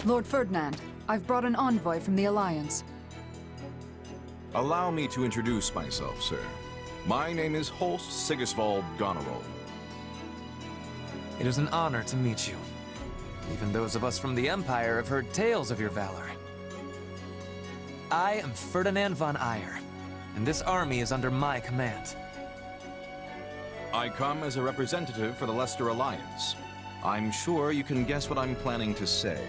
Lord Ferdinand, I've brought an envoy from the Alliance. Allow me to introduce myself, sir. My name is Holst Sigisvald Goneril. It is an honor to meet you. Even those of us from the Empire have heard tales of your valor. I am Ferdinand von Eyre, and this army is under my command. I come as a representative for the Leicester Alliance. I'm sure you can guess what I'm planning to say.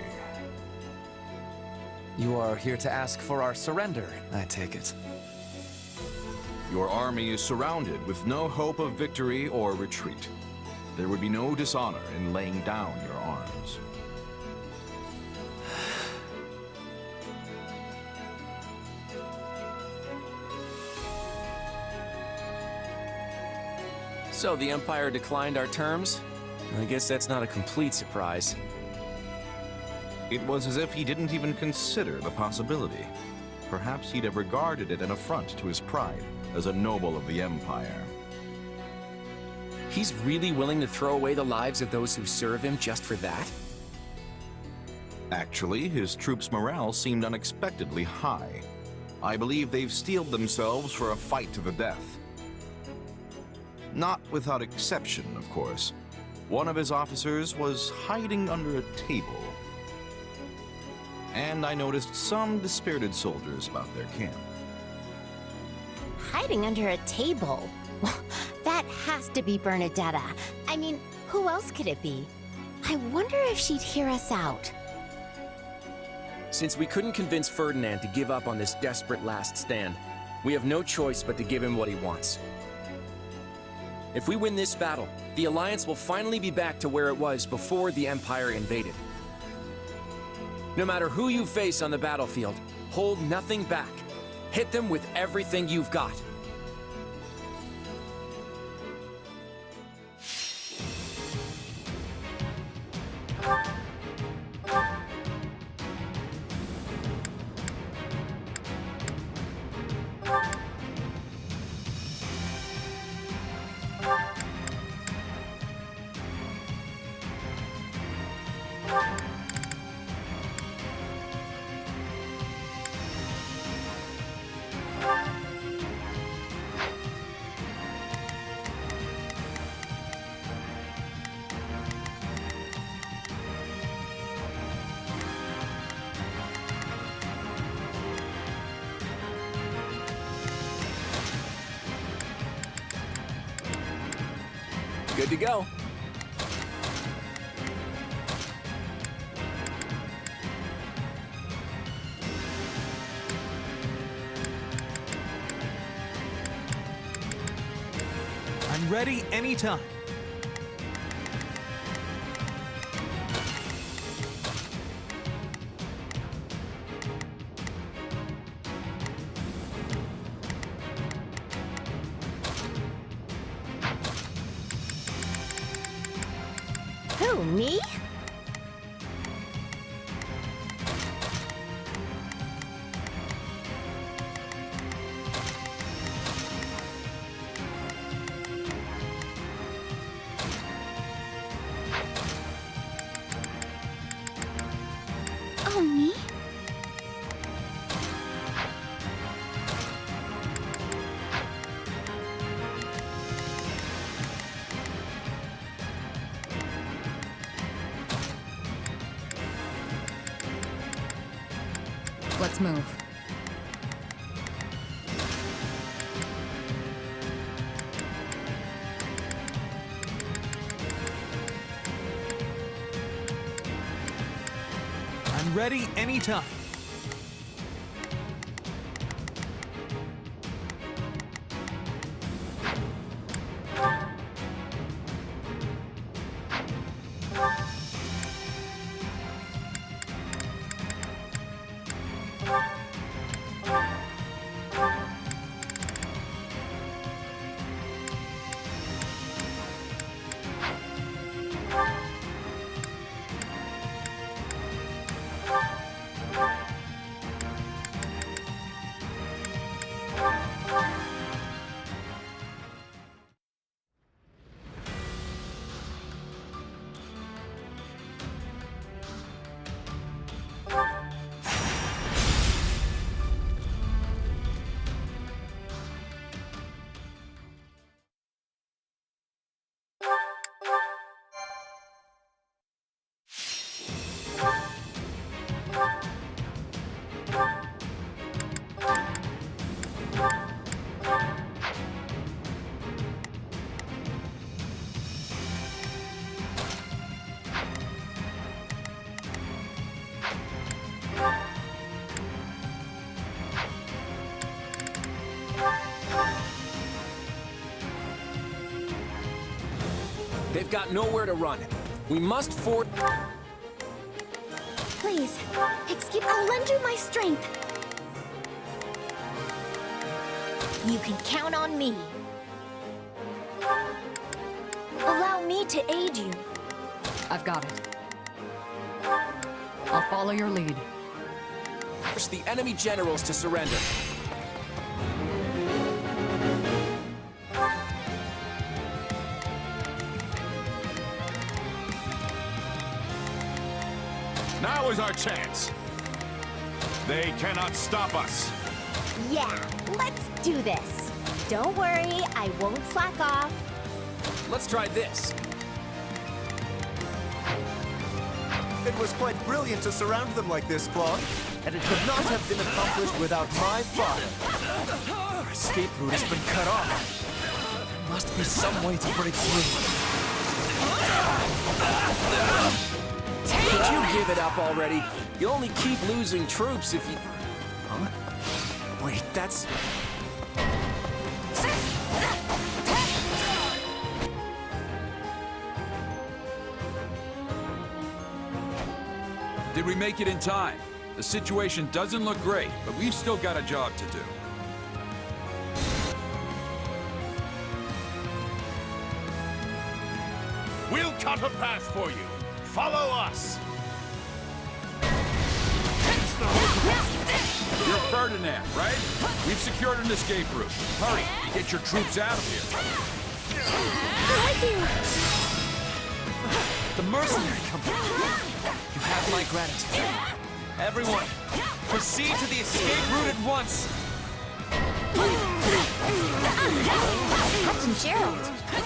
You are here to ask for our surrender, I take it. Your army is surrounded with no hope of victory or retreat. There would be no dishonor in laying down your arms. So the Empire declined our terms? I guess that's not a complete surprise. It was as if he didn't even consider the possibility. Perhaps he'd have regarded it an affront to his pride as a noble of the Empire. He's really willing to throw away the lives of those who serve him just for that? Actually, his troops' morale seemed unexpectedly high. I believe they've steeled themselves for a fight to the death. Not without exception, of course. One of his officers was hiding under a table. And I noticed some dispirited soldiers about their camp. Hiding under a table? That has to be Bernadetta. I mean, who else could it be? I wonder if she'd hear us out. Since we couldn't convince Ferdinand to give up on this desperate last stand, we have no choice but to give him what he wants. If we win this battle, the Alliance will finally be back to where it was before the Empire invaded. No matter who you face on the battlefield, hold nothing back. Hit them with everything you've got. Good to go. I'm ready anytime. Who, me? Oh, me? Let's move. I'm ready anytime. We've got nowhere to run. We must ford... Please, excuse... I'll lend you my strength. You can count on me. Allow me to aid you. I've got it. I'll follow your lead. Force the enemy generals to surrender. Now is our chance. They cannot stop us. Yeah, let's do this. Don't worry, I won't slack off. Let's try this. It was quite brilliant to surround them like this, Claude. And it could not have been accomplished without my father. Our escape route has been cut off. There must be some way to break through. Would you give it up already? You'll only keep losing troops if you... Huh? Wait, that's... Did we make it in time? The situation doesn't look great, but we've still got a job to do. We'll cut a path for you. Follow us. You're Ferdinand, right? We've secured an escape route. Hurry, get your troops out of here. Thank you. The mercenary company. You have my gratitude. Everyone, proceed to the escape route at once. Captain Gerald. Oh,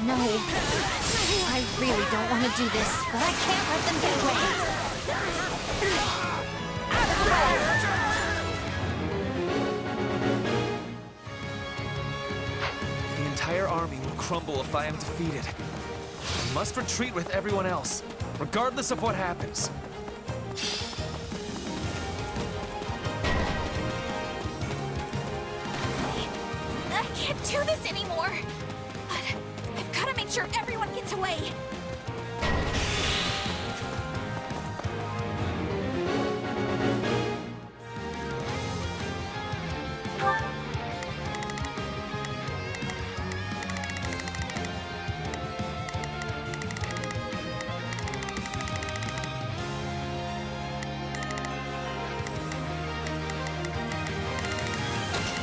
no. I really don't want to do this, but I can't let them get away. The entire army will crumble if I am defeated. I must retreat with everyone else, regardless of what happens. I can't do this anymore. But I've got to make sure everyone gets away.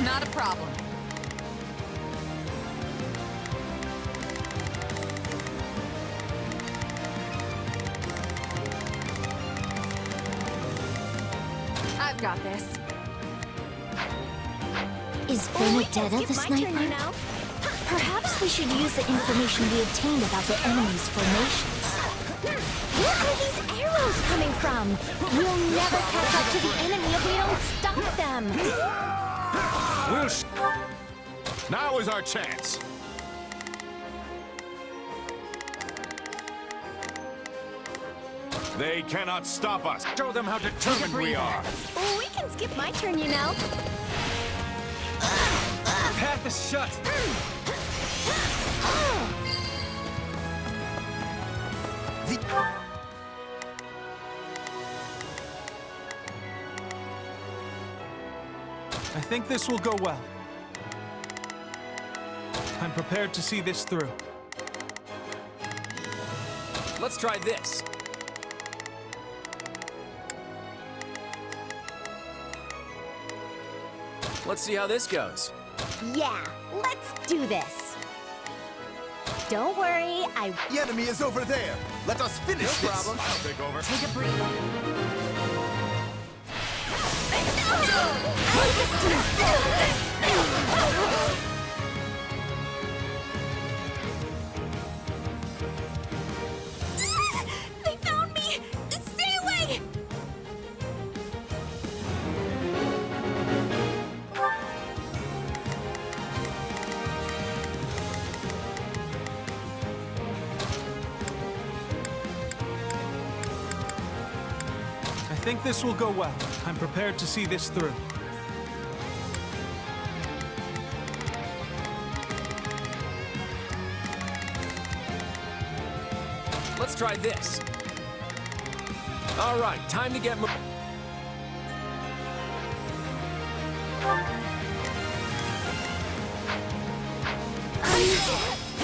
Not a problem. I've got this. Is Benedetta the sniper? Perhaps we should use the information we obtained about the enemy's formations. Where are these arrows coming from? We'll never catch up to the enemy if we don't stop them. Now is our chance. They cannot stop us. Show them how determined we are. We can skip my turn, you know. The path is shut. I think this will go well. I'm prepared to see this through. Let's try this. Let's see how this goes. Yeah, let's do this. Don't worry, The enemy is over there. Let us finish this. No problem. I'll take over. take a breather. They found me! Stay away! I think this will go well. I'm prepared to see this through. try this. All right, time to get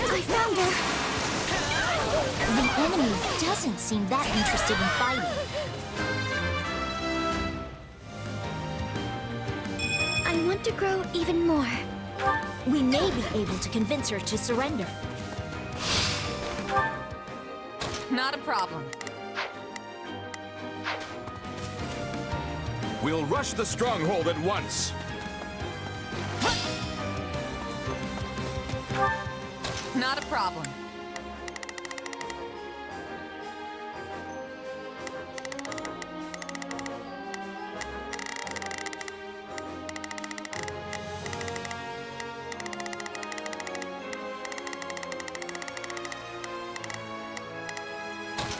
I found her. The enemy doesn't seem that interested in fighting. I want to grow even more. We may be able to convince her to surrender. Not a problem. We'll rush the stronghold at once. Not a problem.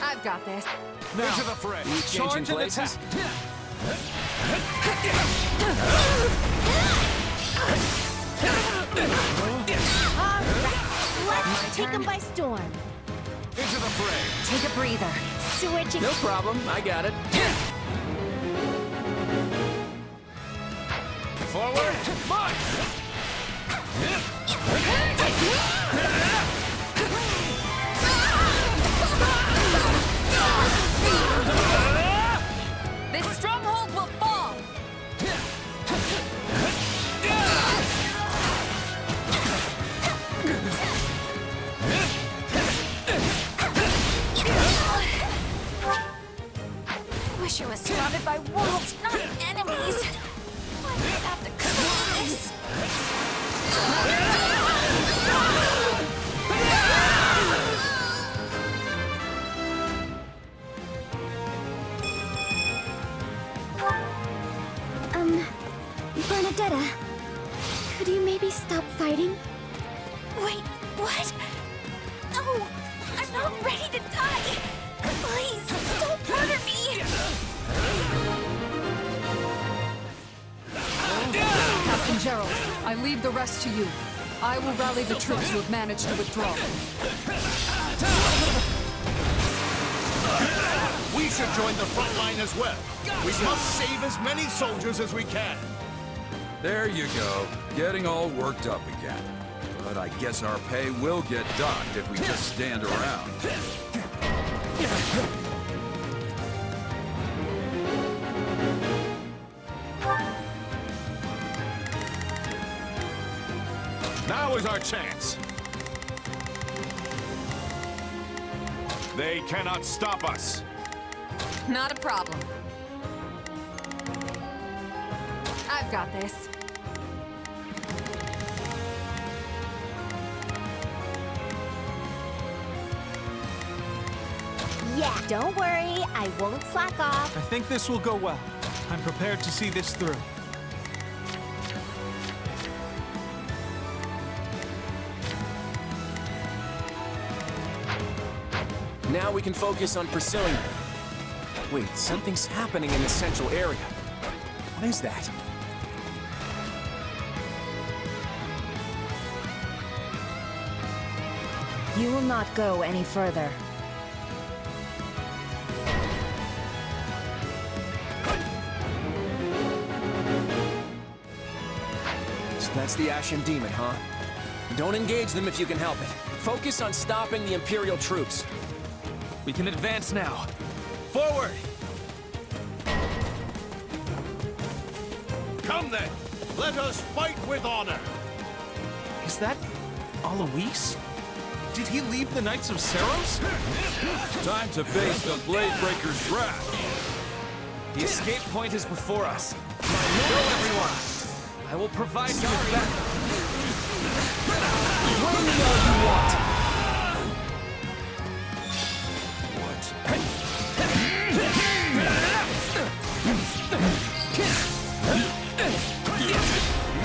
I've got this. Now, into the fray. Changing places. Let's take him by storm. Into the fray. Take a breather. Switching. No problem, I got it. Forward, march! This stronghold will fall! Wish I was surrounded by wolves, not enemies. Why did I have to come this? Bernadetta, could you maybe stop fighting? Wait, what? No, I'm not ready to die. Please, don't murder me. Captain Gerald, I leave the rest to you. I will rally the troops who have managed to withdraw. We should join the front line as well. We must save as many soldiers as we can. There you go, getting all worked up again. But I guess our pay will get docked if we just stand around. Now is our chance. They cannot stop us. Not a problem. I've got this. Yeah, don't worry, I won't slack off. I think this will go well. I'm prepared to see this through. Now we can focus on pursuing them. Wait, something's happening in the central area. What is that? You will not go any further. So that's the Ashen Demon, huh? Don't engage them if you can help it. Focus on stopping the Imperial troops. We can advance now. Forward! Come then, let us fight with honor. Is that Alois? Did he leave the Knights of Seros? Time to face the Bladebreaker's wrath. The escape point is before us. Go, everyone! I will provide you with backup. Bring me all you want!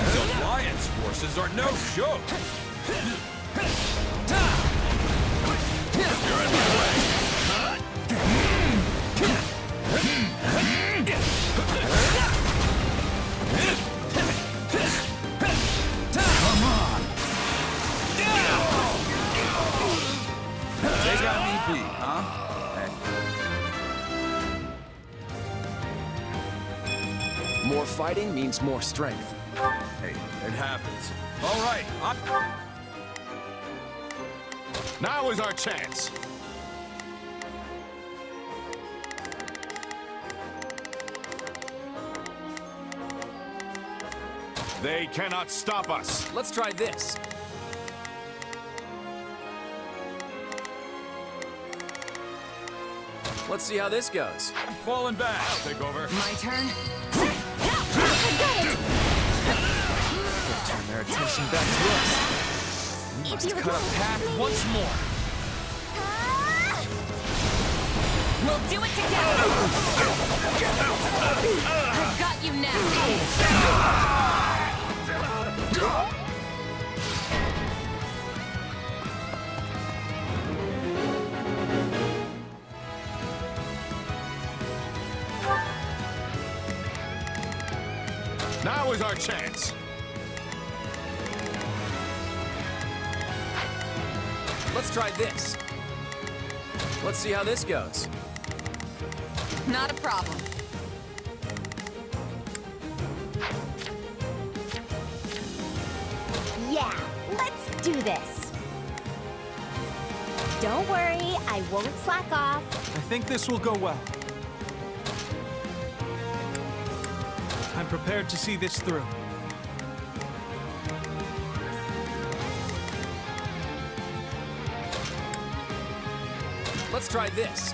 These Alliance forces are no joke. You're in my way. Come on. They got me beat, huh? More fighting means more strength. Hey, it happens. All right, Now is our chance. They cannot stop us. Let's try this. Let's see how this goes. I'm falling back. I'll take over. My turn? Turn their attention back to us. We must cut a path once more. We'll do it together! I've got you now! Now is our chance. Let's try this. Let's see how this goes. Not a problem. Yeah, let's do this. Don't worry, I won't slack off. I think this will go well. I'm prepared to see this through. Let's try this.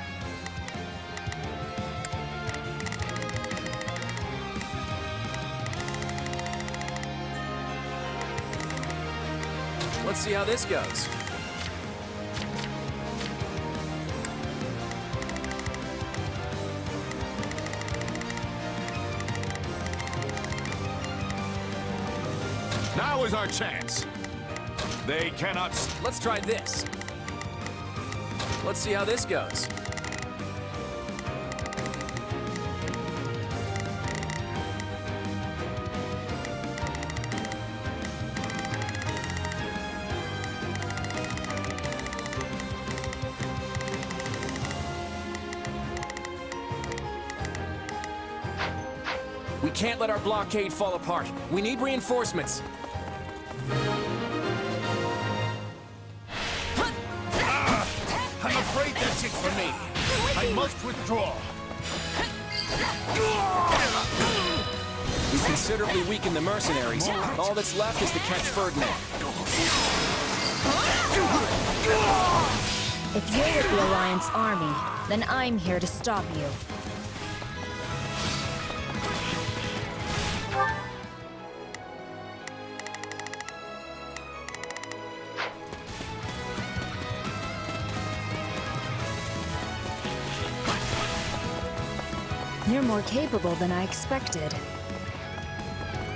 Let's see how this goes. Now is our chance. They cannot. Let's try this. Let's see how this goes. We can't let our blockade fall apart. We need reinforcements. I'm afraid that's it for me. I must withdraw. We've considerably weakened the mercenaries. All that's left is to catch Ferdinand. If you're with the Alliance army, then I'm here to stop you. You're more capable than I expected.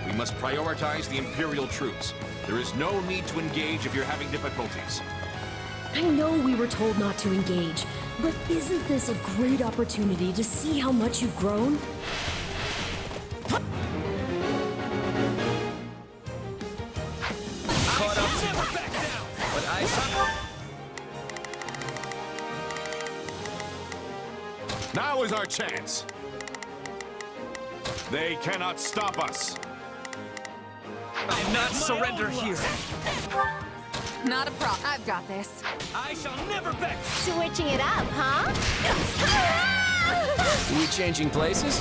We must prioritize the Imperial troops. There is no need to engage if you're having difficulties. I know we were told not to engage, but isn't this a great opportunity to see how much you've grown? Caught up to you. But Now is our chance. They cannot stop us. I'll not surrender here. Not a problem. I've got this. I shall never back. Switching it up, huh? We changing places?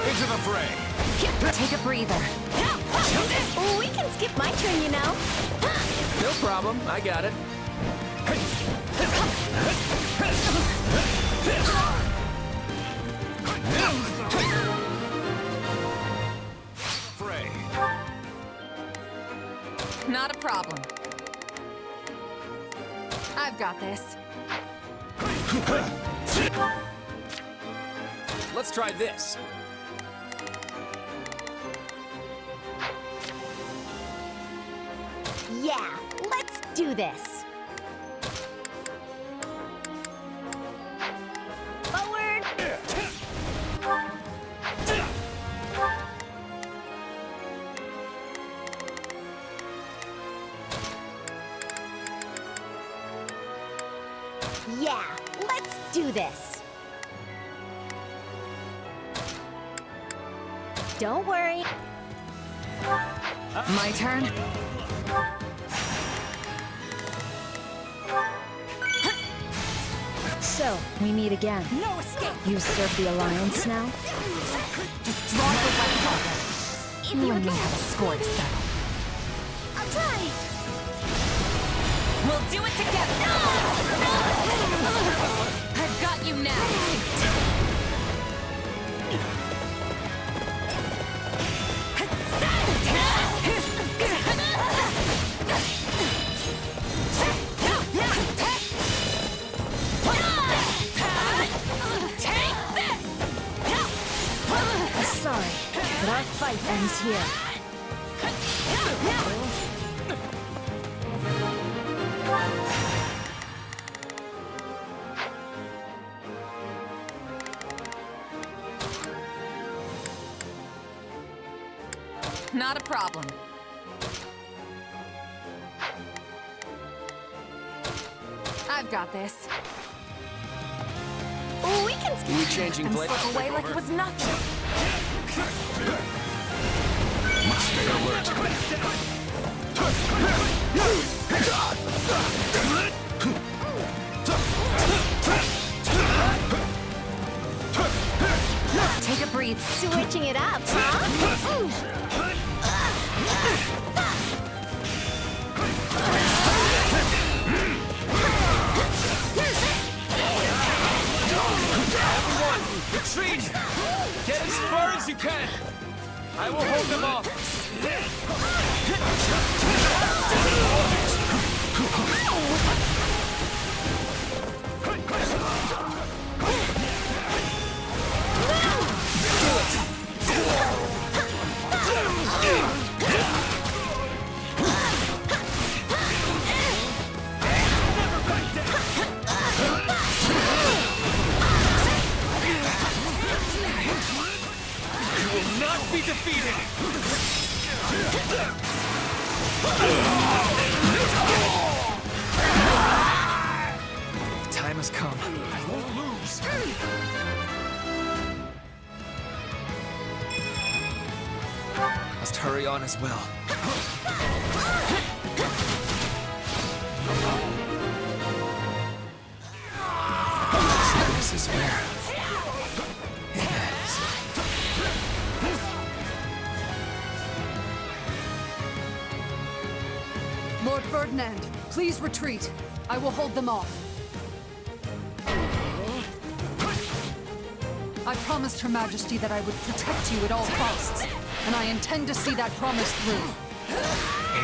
Into the fray. Take a breather. We can skip my turn, you know. No problem. I got it. Fray. Not a problem. I've got this. Let's try this. Yeah, let's do this. Forward. Yeah, let's do this. Don't worry. My turn? So, we meet again. No escape! You serve the Alliance now? Just drop the weapon already. If You you and me would have a score to settle. I'll try! We'll do it together! I've got you now! Sorry, but our fight ends here. Not a problem. I've got this. We can Rechanging and blade. slip away like it was nothing. Must stay alert. Take a breathe. Switching it up, huh? Retreat! Get as far as you can! I will hold them off! You will not be defeated! The time has come. I won't lose. Must hurry on as well. This is where it ends. Lord Ferdinand, please retreat. I will hold them off. I promised Her Majesty that I would protect you at all costs, and I intend to see that promise through.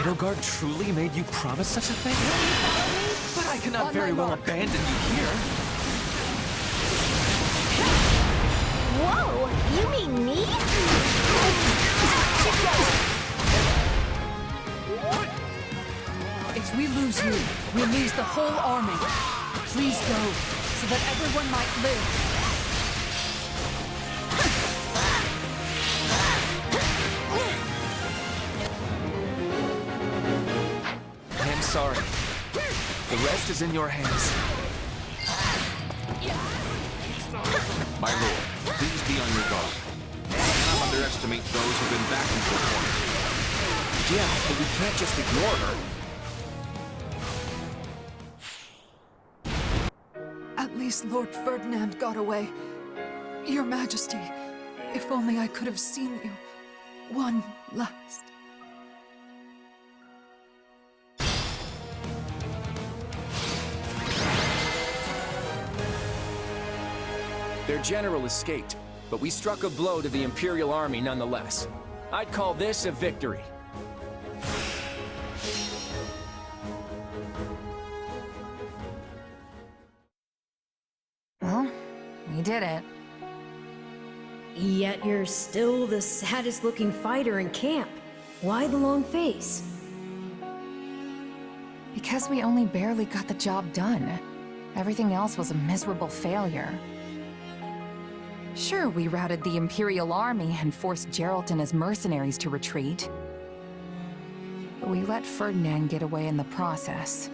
Edelgard truly made you promise such a thing? But I cannot On very my well mark. abandon you here. Whoa, you mean me? If we lose you, we lose the whole army. Please go, so that everyone might live. I am sorry. The rest is in your hands. My lord, please be on your guard. Do not underestimate those who've been back into the corner. Yeah, but we can't just ignore her. At least Lord Ferdinand got away. Your Majesty, if only I could have seen you one last. Their general escaped, but we struck a blow to the Imperial army nonetheless. I'd call this a victory. Well, we did it. Yet you're still the saddest looking fighter in camp. Why the long face? Because we only barely got the job done. Everything else was a miserable failure. Sure, we routed the Imperial army and forced Geralt and his mercenaries to retreat. But we let Ferdinand get away in the process.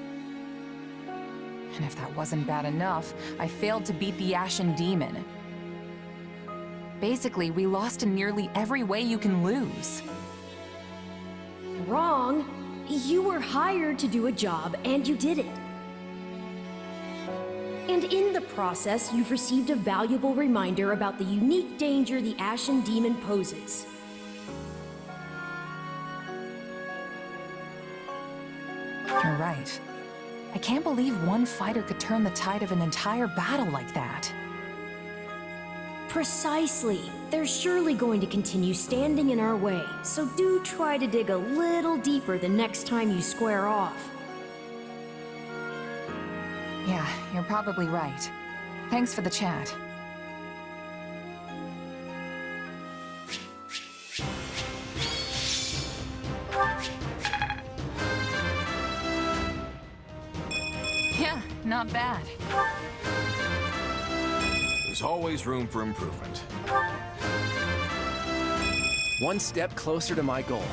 And if that wasn't bad enough, I failed to beat the Ashen Demon. Basically, we lost in nearly every way you can lose. Wrong. You were hired to do a job, and you did it. And in the process, you've received a valuable reminder about the unique danger the Ashen Demon poses. You're right. I can't believe one fighter could turn the tide of an entire battle like that. Precisely. They're surely going to continue standing in our way, so do try to dig a little deeper the next time you square off. Yeah, you're probably right. Thanks for the chat. Yeah, not bad. There's always room for improvement. One step closer to my goal.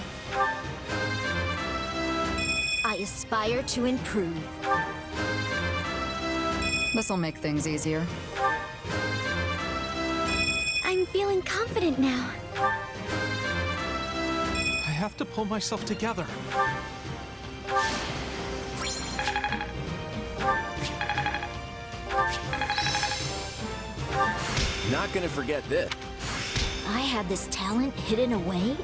I aspire to improve. This'll make things easier. I'm feeling confident now. I have to pull myself together. Not gonna forget this. I had this talent hidden away?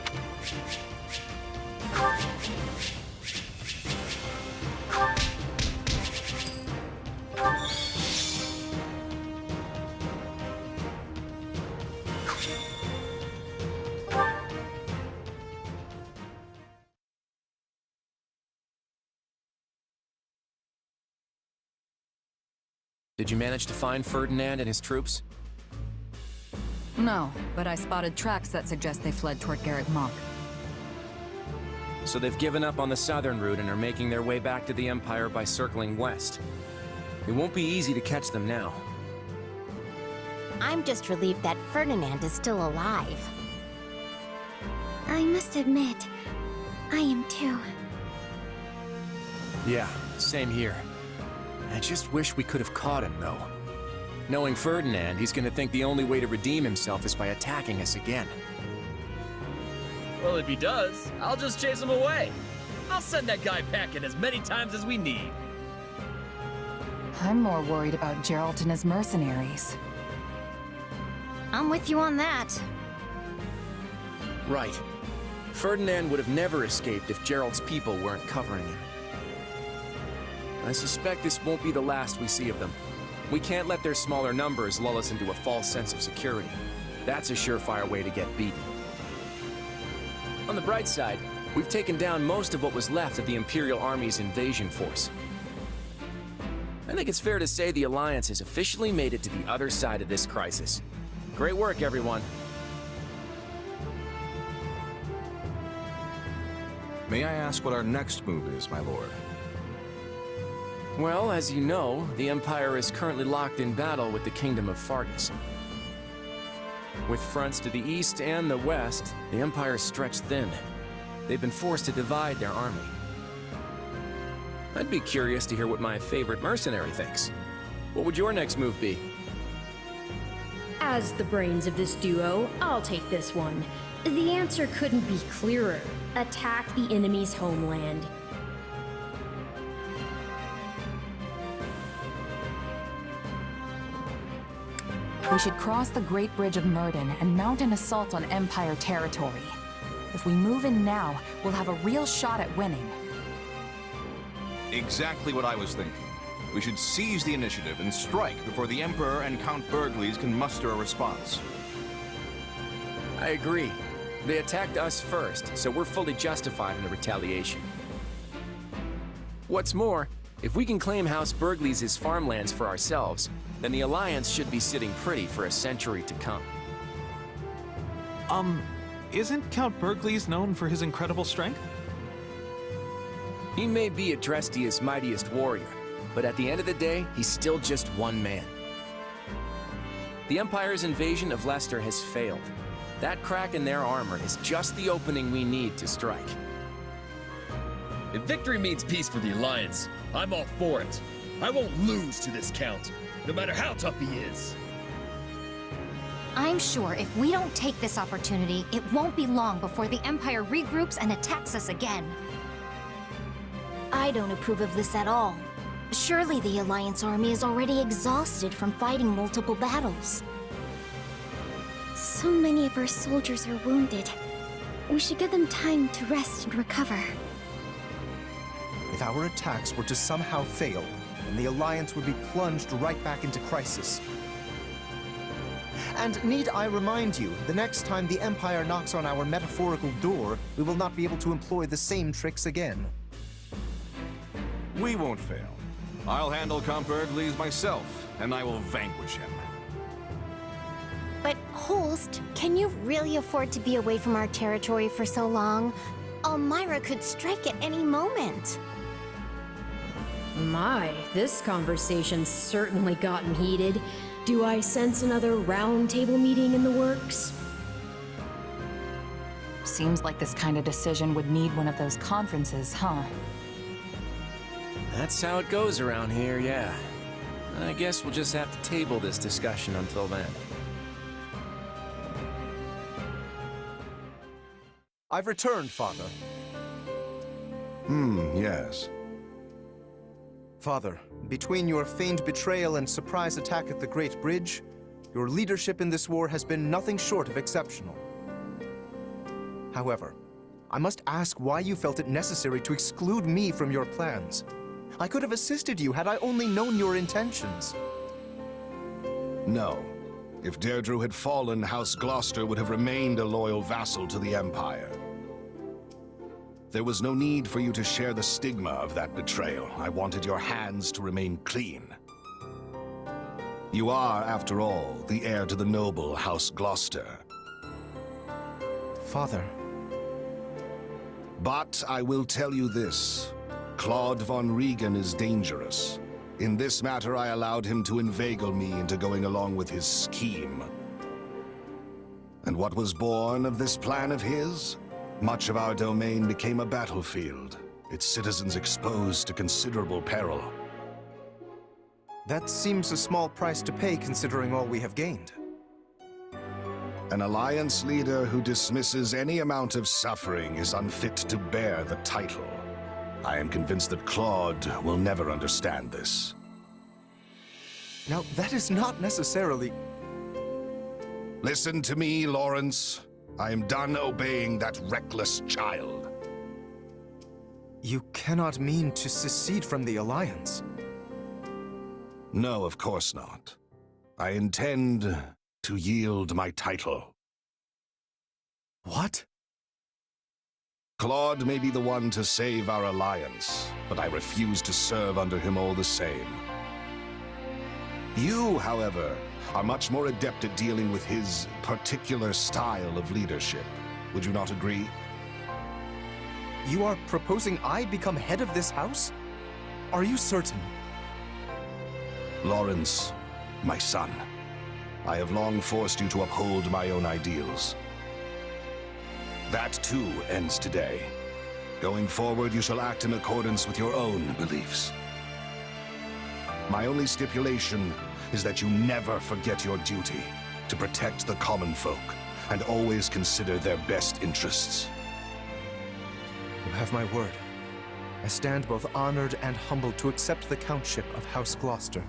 Did you manage to find Ferdinand and his troops? No, but I spotted tracks that suggest they fled toward Garrett Mach. So they've given up on the southern route and are making their way back to the Empire by circling west. It won't be easy to catch them now. I'm just relieved that Ferdinand is still alive. I must admit, I am too. Yeah, same here. I just wish we could have caught him, though. Knowing Ferdinand, he's gonna think the only way to redeem himself is by attacking us again. Well, if he does, I'll just chase him away. I'll send that guy packing as many times as we need. I'm more worried about Geralt and his mercenaries. I'm with you on that. Right. Ferdinand would have never escaped if Geralt's people weren't covering him. I suspect this won't be the last we see of them. We can't let their smaller numbers lull us into a false sense of security. That's a surefire way to get beaten. On the bright side, we've taken down most of what was left of the Imperial Army's invasion force. I think it's fair to say the Alliance has officially made it to the other side of this crisis. Great work, everyone. May I ask what our next move is, my lord? Well, as you know, the Empire is currently locked in battle with the Kingdom of Fargus. With fronts to the east and the west, the Empire is stretched thin. They've been forced to divide their army. I'd be curious to hear what my favorite mercenary thinks. What would your next move be? As the brains of this duo, I'll take this one. The answer couldn't be clearer. Attack the enemy's homeland. We should cross the Great Bridge of Myrden and mount an assault on Empire territory. If we move in now, we'll have a real shot at winning. Exactly what I was thinking. We should seize the initiative and strike before the Emperor and Count Bergles can muster a response. I agree. They attacked us first, so we're fully justified in a retaliation. What's more, if we can claim House Bergles' farmlands for ourselves, then the Alliance should be sitting pretty for a century to come. Isn't Count Bergles known for his incredible strength? He may be Adrestia's mightiest warrior, but at the end of the day, he's still just one man. The Empire's invasion of Leicester has failed. That crack in their armor is just the opening we need to strike. If victory means peace for the Alliance, I'm all for it. I won't lose to this Count, no matter how tough he is. I'm sure if we don't take this opportunity, it won't be long before the Empire regroups and attacks us again. I don't approve of this at all. Surely the Alliance army is already exhausted from fighting multiple battles. So many of our soldiers are wounded. We should give them time to rest and recover. If our attacks were to somehow fail, then the Alliance would be plunged right back into crisis. And need I remind you, the next time the Empire knocks on our metaphorical door, we will not be able to employ the same tricks again. We won't fail. I'll handle Count Bergles myself, and I will vanquish him. But Holst, can you really afford to be away from our territory for so long? Elmira could strike at any moment. My, this conversation's certainly gotten heated. Do I sense another round table meeting in the works? Seems like this kind of decision would need one of those conferences, huh? That's how it goes around here, yeah. I guess we'll just have to table this discussion until then. I've returned, Father. Yes. Father, between your feigned betrayal and surprise attack at the Great Bridge, your leadership in this war has been nothing short of exceptional. However, I must ask why you felt it necessary to exclude me from your plans. I could have assisted you had I only known your intentions. No. If Deirdre had fallen, House Gloucester would have remained a loyal vassal to the Empire. There was no need for you to share the stigma of that betrayal. I wanted your hands to remain clean. You are, after all, the heir to the noble House Gloucester. Father. But I will tell you this. Claude von Riegan is dangerous. In this matter, I allowed him to inveigle me into going along with his scheme. And what was born of this plan of his? Much of our domain became a battlefield, its citizens exposed to considerable peril. That seems a small price to pay considering all we have gained. An alliance leader who dismisses any amount of suffering is unfit to bear the title. I am convinced that Claude will never understand this. Now, that is not necessarily... Listen to me, Lawrence. I am done obeying that reckless child. You cannot mean to secede from the Alliance. No, of course not. I intend to yield my title. What? Claude may be the one to save our alliance, but I refuse to serve under him all the same. You, however, are much more adept at dealing with his particular style of leadership. Would you not agree? You are proposing I become head of this house? Are you certain? Lawrence, my son, I have long forced you to uphold my own ideals. That, too, ends today. Going forward, you shall act in accordance with your own beliefs. My only stipulation is that you never forget your duty to protect the common folk and always consider their best interests. You have my word. I stand both honored and humbled to accept the countship of House Gloucester.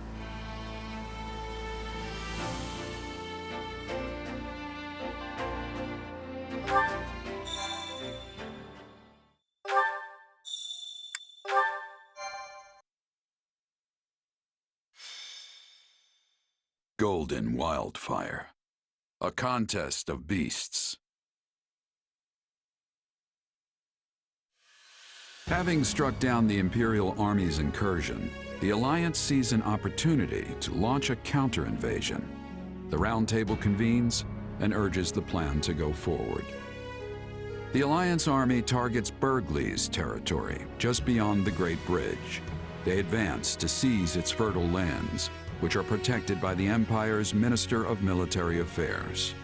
Golden Wildfire. A contest of beasts. Having struck down the Imperial army's incursion, the Alliance sees an opportunity to launch a counter-invasion. The Round Table convenes and urges the plan to go forward. The Alliance army targets Bergles territory, just beyond the Great Bridge. They advance to seize its fertile lands, which are protected by the Empire's Minister of Military Affairs.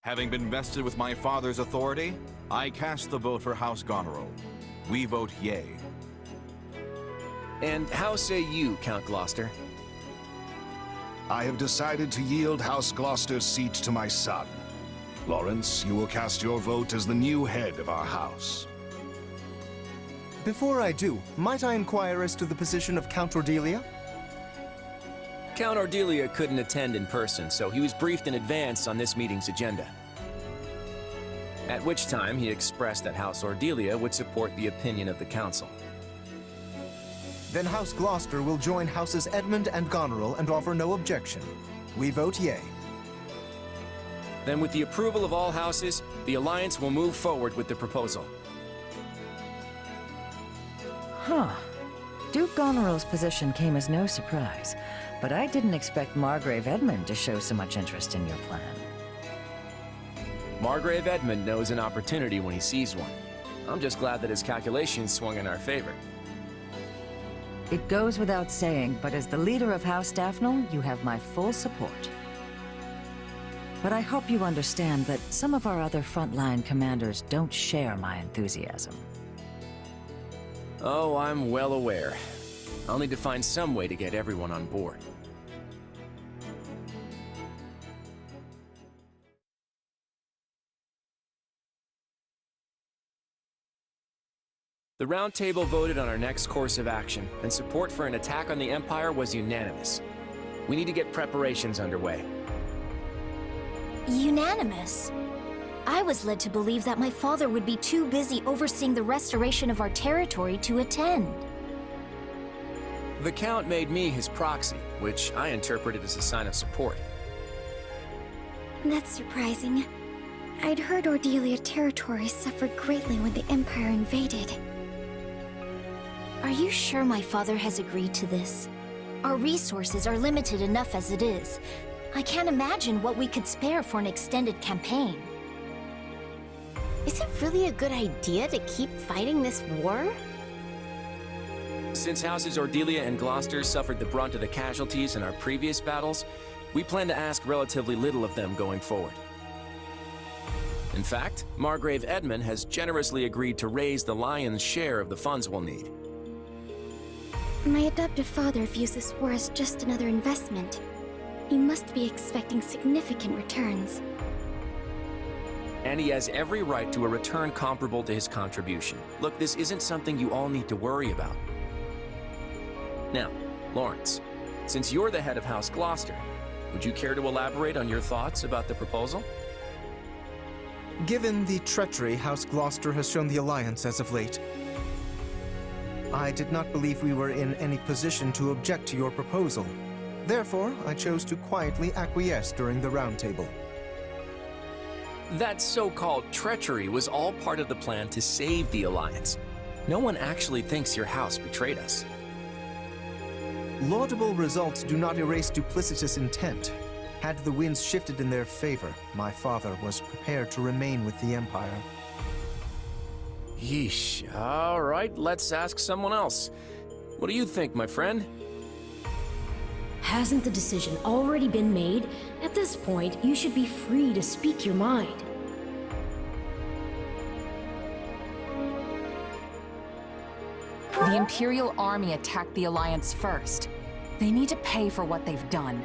Having been vested with my father's authority, I cast the vote for House Goneril. We vote yay. And how say you, Count Gloucester? I have decided to yield House Gloucester's seat to my son. Lawrence, you will cast your vote as the new head of our house. Before I do, might I inquire as to the position of Count Ordelia? Count Ordelia couldn't attend in person, so he was briefed in advance on this meeting's agenda. At which time he expressed that House Ordelia would support the opinion of the council. Then House Gloucester will join Houses Edmund and Goneril and offer no objection. We vote yay. Then with the approval of all houses, the Alliance will move forward with the proposal. Huh. Duke Goneril's position came as no surprise, but I didn't expect Margrave Edmund to show so much interest in your plan. Margrave Edmund knows an opportunity when he sees one. I'm just glad that his calculations swung in our favor. It goes without saying, but as the leader of House Daphne, you have my full support. But I hope you understand that some of our other frontline commanders don't share my enthusiasm. Oh, I'm well aware. I'll need to find some way to get everyone on board. The Round Table voted on our next course of action, and support for an attack on the Empire was unanimous. We need to get preparations underway. Unanimous? I was led to believe that my father would be too busy overseeing the restoration of our territory to attend. The Count made me his proxy, which I interpreted as a sign of support. That's surprising. I'd heard Ordelia territory suffered greatly when the Empire invaded. Are you sure my father has agreed to this? Our resources are limited enough as it is. I can't imagine what we could spare for an extended campaign. Is it really a good idea to keep fighting this war? Since Houses Ordelia and Gloucester suffered the brunt of the casualties in our previous battles, we plan to ask relatively little of them going forward. In fact, Margrave Edmund has generously agreed to raise the lion's share of the funds we'll need. My adoptive father views this war as just another investment. He must be expecting significant returns. And he has every right to a return comparable to his contribution. Look, this isn't something you all need to worry about. Now, Lawrence, since you're the head of House Gloucester, would you care to elaborate on your thoughts about the proposal? Given the treachery House Gloucester has shown the Alliance as of late, I did not believe we were in any position to object to your proposal. Therefore, I chose to quietly acquiesce during the Round Table. That so-called treachery was all part of the plan to save the Alliance. No one actually thinks your house betrayed us. Laudable results do not erase duplicitous intent. Had the winds shifted in their favor, my father was prepared to remain with the Empire. Yeesh. All right, let's ask someone else. What do you think, my friend? Hasn't the decision already been made? At this point, you should be free to speak your mind. The Imperial army attacked the Alliance first. They need to pay for what they've done.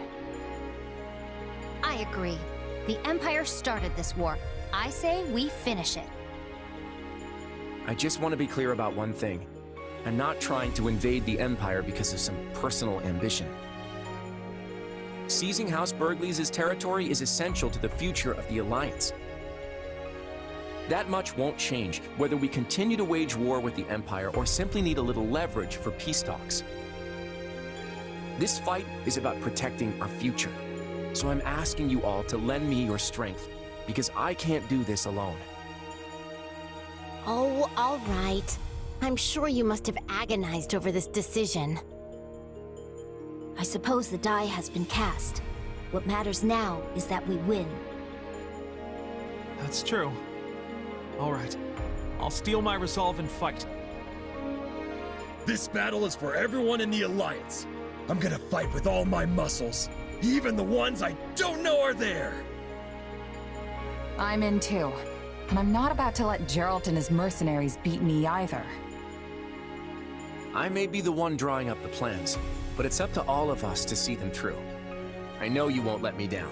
I agree. The Empire started this war. I say we finish it. I just want to be clear about one thing. I'm not trying to invade the Empire because of some personal ambition. Seizing House Burgleys' territory is essential to the future of the Alliance. That much won't change whether we continue to wage war with the Empire or simply need a little leverage for peace talks. This fight is about protecting our future. So I'm asking you all to lend me your strength, because I can't do this alone. Oh, all right. I'm sure you must have agonized over this decision. I suppose the die has been cast. What matters now is that we win. That's true. All right. I'll steel my resolve and fight. This battle is for everyone in the Alliance. I'm gonna fight with all my muscles, even the ones I don't know are there. I'm in too. And I'm not about to let Geralt and his mercenaries beat me either. I may be the one drawing up the plans, but it's up to all of us to see them through. I know you won't let me down.